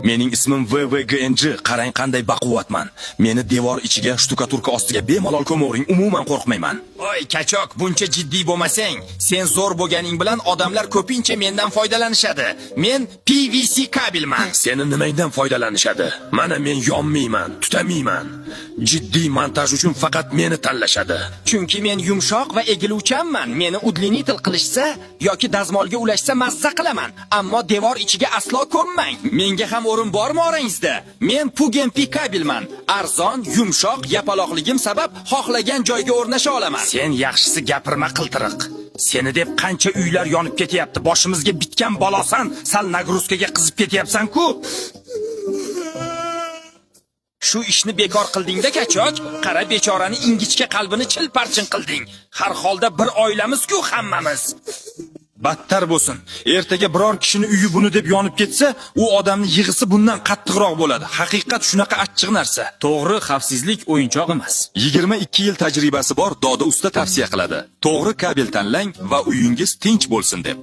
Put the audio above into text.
Mening ismim VVGNJ, qarang qanday baquvvatman. Meni devor ichiga, shtukaturka ostiga bemalol ko'mavring, umuman qo'rqmayman. Voy, kachok, buncha jiddiy bo'lmasang, sen zo'r bo'lganing bilan odamlar ko'pincha mendan foydalanishadi. Men PVC kabelman. Seni nimangdan foydalanishadi? Mana men yonmayman, tutamayman. Jiddiy montaj uchun faqat meni tanlashadi. Chunki men yumshoq va egiluvchanman. Meni udlinitel qilishsa yoki dazmolga ulashsa mazza qilaman, ammo devor ichiga aslo ko'mmang. Menga ham o'rin bormi orangizda? Men PUGMP kabelman. Arzon, yumshoq, yapaloqligim sabab xohlagan joyga o'rnasha olaman. Sen yaxshisi gapirma qiltiriq. Seni deb qancha uylar yonib ketyapti. Boshimizga bitgan balosan, sal nagruzkaga qizib ketyapsan-ku. Shu ishni bekor qilding-da kachok, qara bechorani ingichka qalbini chil-parchin qilding. Har holda bir oilamiz-ku hammamiz. Battar bo'lsin. Ertaga biror kishini uyi buni deb yonib ketsa, u odamning yig'isi bundan qattiqroq bo'ladi. Haqiqat shunaqa achchiq narsa. To'g'ri, xavfsizlik o'yinchoq emas. 22 yil tajribasi bor Doda usta tavsiya qiladi. To'g'ri kabel tanlang va uyingiz tinch bo'lsin deb.